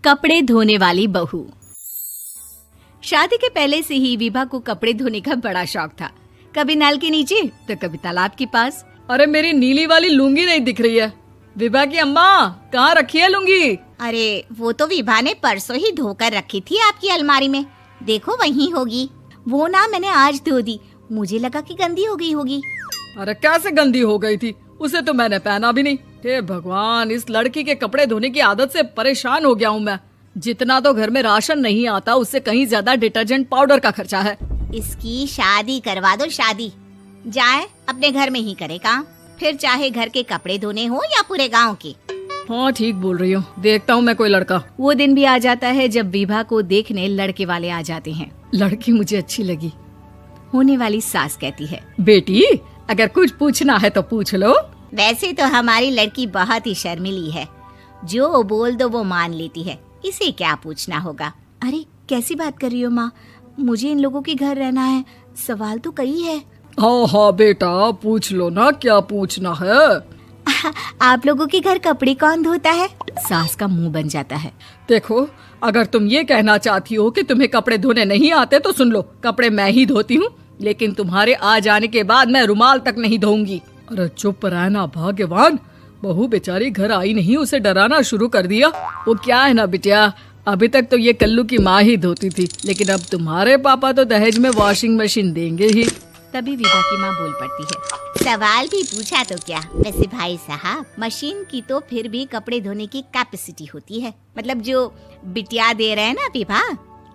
कपड़े धोने वाली बहू। शादी के पहले से ही विभा को कपड़े धोने का बड़ा शौक था। कभी नल के नीचे तो कभी तालाब के पास। अरे मेरी नीली वाली लुंगी नहीं दिख रही है। विभा की अम्मा, कहाँ रखी है लुंगी? अरे वो तो विभा ने परसों ही धोकर रखी थी आपकी अलमारी में, देखो वहीं होगी। वो ना मैंने आज धो दी, मुझे लगा कि गंदी हो गई होगी। अरे कैसे गंदी हो गई थी? उसे तो मैंने पहना भी नहीं। हे भगवान, इस लड़की के कपड़े धोने की आदत से परेशान हो गया हूँ मैं। जितना तो घर में राशन नहीं आता, उससे कहीं ज्यादा डिटर्जेंट पाउडर का खर्चा है। इसकी शादी करवा दो, शादी जाए अपने घर में ही करे काम, फिर चाहे घर के कपड़े धोने हो या पूरे गांव के। हाँ ठीक बोल रही हूँ, देखता हूँ मैं कोई लड़का। वो दिन भी आ जाता है जब विभा को देखने लड़के वाले आ जाते हैं। लड़की मुझे अच्छी लगी। होने वाली सास कहती है, बेटी अगर कुछ पूछना है तो पूछ लो। वैसे तो हमारी लड़की बहुत ही शर्मीली है, जो बोल दो वो मान लेती है, इसे क्या पूछना होगा। अरे कैसी बात कर रही हो माँ, मुझे इन लोगों के घर रहना है, सवाल तो कई है। हाँ हाँ बेटा, पूछ लो ना, क्या पूछना है। आप लोगों के घर कपड़े कौन धोता है? सास का मुंह बन जाता है। देखो, अगर तुम ये कहना चाहती हो कि तुम्हें कपड़े धोने नहीं आते तो सुन लो, कपड़े मैं ही धोती हूँ, लेकिन तुम्हारे आ जाने के बाद मैं रुमाल तक नहीं धोऊंगी। अरे चुप रहना भाग्यवान, बहू बेचारी घर आई नहीं, उसे डराना शुरू कर दिया। वो क्या है ना बिटिया, अभी तक तो ये कल्लू की माँ ही धोती थी, लेकिन अब तुम्हारे पापा तो दहेज में वॉशिंग मशीन देंगे ही। तभी विभा की माँ बोल पड़ती है, सवाल भी पूछा तो क्या। वैसे भाई साहब, मशीन की तो फिर भी कपड़े धोने की कैपेसिटी होती है। मतलब जो बिटिया दे रहे हैं ना विभा,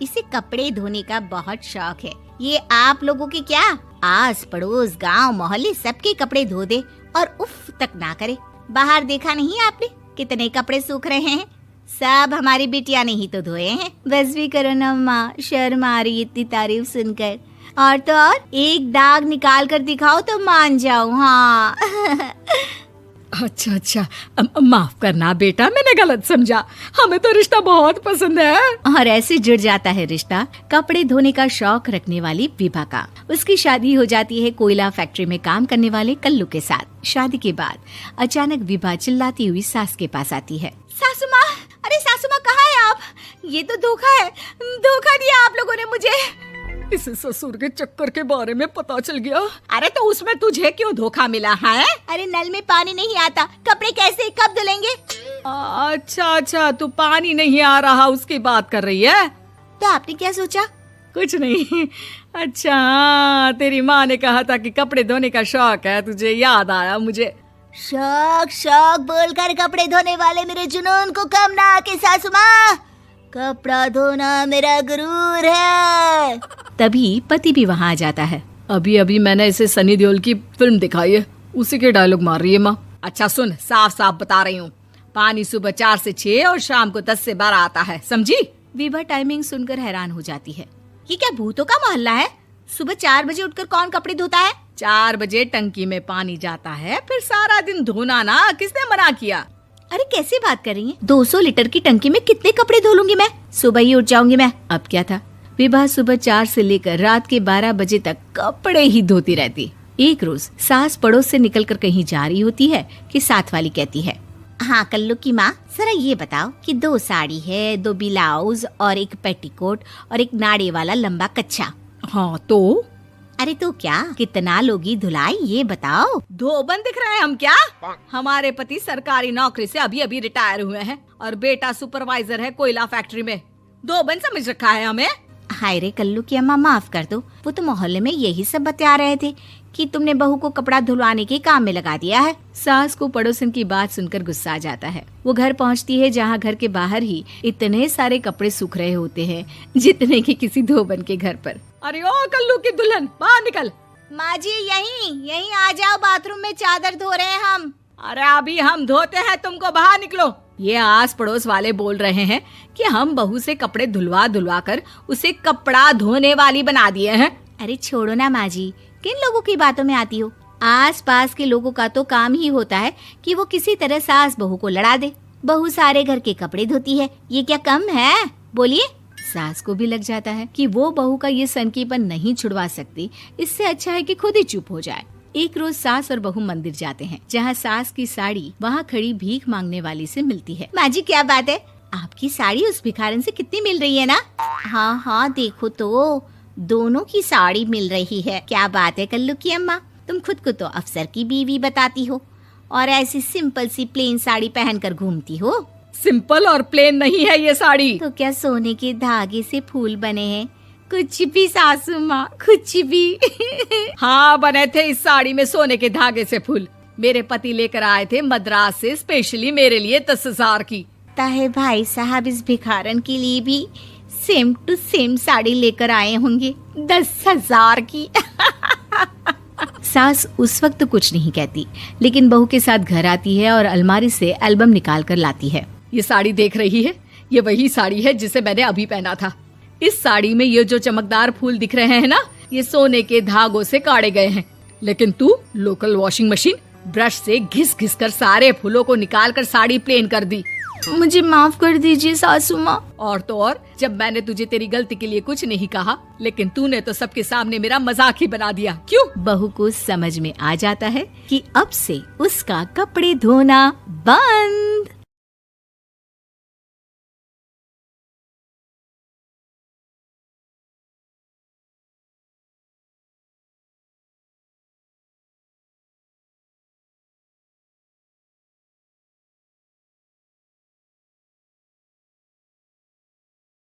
इसे कपड़े धोने का बहुत शौक है। ये आप लोगों के क्या, आस पड़ोस गांव मोहल्ले सबके कपड़े धो दे और उफ तक ना करे। बाहर देखा नहीं आपने कितने कपड़े सूख रहे हैं? सब हमारी बिटिया ने ही तो धोए हैं। बस भी करो ना माँ, शर्म आ रही इतनी तारीफ सुनकर। और तो और एक दाग निकाल कर दिखाओ तो मान जाओ। हाँ अच्छा, माफ करना बेटा, मैंने गलत समझा। हमें तो रिश्ता बहुत पसंद है। और ऐसे जुड़ जाता है रिश्ता कपड़े धोने का शौक रखने वाली विभा का। उसकी शादी हो जाती है कोयला फैक्ट्री में काम करने वाले कल्लू के साथ। शादी के बाद अचानक विभा चिल्लाती हुई सास के पास आती है। सासू माँ, अरे सासू माँ कहाँ है आप? ये तो धोखा है, धोखा दिया आप लोगों ने मुझे। इसे ससुर के चक्कर के बारे में पता चल गया। अरे तो उसमें तुझे क्यों धोखा मिला है? अरे नल में पानी नहीं आता, कपड़े कैसे कब धुलेंगे? अच्छा, तू पानी नहीं आ रहा उसकी बात कर रही है। तो आपने क्या सोचा? कुछ नहीं। अच्छा, तेरी माँ ने कहा था कि कपड़े धोने का शौक है तुझे, याद आया मुझे। शौक बोलकर कपड़े धोने वाले मेरे जुनून को कम ना आके सासू माँ, कपड़ा धोना मेरा गुरूर है। तभी पति भी वहाँ आ जाता है। अभी मैंने इसे सनी देओल की फिल्म दिखाई है, उसी के डायलॉग मार रही है माँ। अच्छा सुन, साफ साफ बता रही हूँ, पानी सुबह 4 से 6 और शाम को 10 से 12 आता है, समझी? विभा टाइमिंग सुनकर हैरान हो जाती है। ये क्या भूतों का मोहल्ला है? सुबह 4 बजे उठकर कौन कपड़े धोता है? 4 बजे टंकी में पानी जाता है, फिर सारा दिन धोना ना, किसने मना किया? अरे कैसी बात कर रही हैं? 200 लीटर की टंकी में कितने कपड़े धो लूंगी मैं? सुबह ही उठ जाऊंगी मैं। अब क्या था, विभा सुबह 4 से लेकर रात के 12 बजे तक कपड़े ही धोती रहती। एक रोज सास पड़ोस से निकलकर कहीं जा रही होती है कि साथ वाली कहती है, हाँ कल्लू की माँ, जरा ये बताओ कि 2 साड़ी है, 2 ब्लाउज और एक पेटीकोट और एक नाड़े वाला लंबा कच्छा। हाँ तो? अरे तो क्या, कितना लोगी धुलाई ये बताओ। धोबन दिख रहे हैं हम क्या? हमारे पति सरकारी नौकरी से अभी रिटायर हुए हैं और बेटा सुपरवाइजर है कोयला फैक्ट्री में। धोबन समझ रखा है हमें? हाय रे कल्लू की अम्मा, माफ कर दो, वो तो मोहल्ले में यही सब बता रहे थे कि तुमने बहू को कपड़ा धुलवाने के काम में लगा दिया है। सास को पड़ोसन की बात सुनकर गुस्सा आ जाता है। वो घर पहुंचती है जहां घर के बाहर ही इतने सारे कपड़े सूख रहे होते हैं जितने कि किसी धोबन के घर पर। अरे ओ कल्लू की दुल्हन, बाहर निकल। माँ जी यहीं आ जाओ, बाथरूम में चादर धो रहे हैं हम। अरे अभी हम धोते हैं, तुमको बाहर निकलो। ये आस पड़ोस वाले बोल रहे हैं कि हम बहू से कपड़े धुलवा कर उसे कपड़ा धोने वाली बना दिए हैं। अरे छोड़ो ना माँ जी, किन लोगों की बातों में आती हो? आस पास के लोगों का तो काम ही होता है कि वो किसी तरह सास बहू को लड़ा दे। बहू सारे घर के कपड़े धोती है, ये क्या कम है? बोलिए। सास को भी लग जाता है कि वो बहू का ये सनकीपन नहीं छुड़वा सकती, इससे अच्छा है कि खुद ही चुप हो जाए। एक रोज सास और बहू मंदिर जाते हैं, जहाँ सास की साड़ी वहाँ खड़ी भीख मांगने वाली से मिलती है। माँ जी क्या बात है, आपकी साड़ी उस भिखारन से कितनी मिल रही है ना? हाँ हाँ देखो तो, दोनों की साड़ी मिल रही है। क्या बात है कल्लू की अम्मा, तुम खुद को तो अफसर की बीवी बताती हो और ऐसी सिंपल सी प्लेन साड़ी पहनकर घूमती हो। सिंपल और प्लेन नहीं है ये साड़ी। तो क्या सोने के धागे से फूल बने हैं? कुछ भी सासू माँ, कुछ भी। हाँ बने थे इस साड़ी में सोने के धागे से फूल। मेरे पति लेकर आए थे मद्रास से स्पेशली मेरे लिए 10,000 की। ताहे भाई साहब इस भिखारन के लिए भी सेम टू सेम साड़ी लेकर आए होंगे 10,000 की। सास उस वक्त तो कुछ नहीं कहती, लेकिन बहू के साथ घर आती है और अलमारी से एल्बम निकाल कर लाती है। ये साड़ी देख रही है, ये वही साड़ी है जिसे मैंने अभी पहना था। इस साड़ी में ये जो चमकदार फूल दिख रहे हैं ना, ये सोने के धागों से काढ़े गए हैं। लेकिन तू लोकल वॉशिंग मशीन ब्रश से घिस घिस कर सारे फूलों को निकाल कर साड़ी प्लेन कर दी। मुझे माफ कर दीजिए सासू माँ। और तो और, जब मैंने तुझे तेरी गलती के लिए कुछ नहीं कहा, लेकिन तूने तो सबके सामने मेरा मजाक ही बना दिया। क्यों? बहू को समझ में आ जाता है कि अब से उसका कपड़े धोना बंद।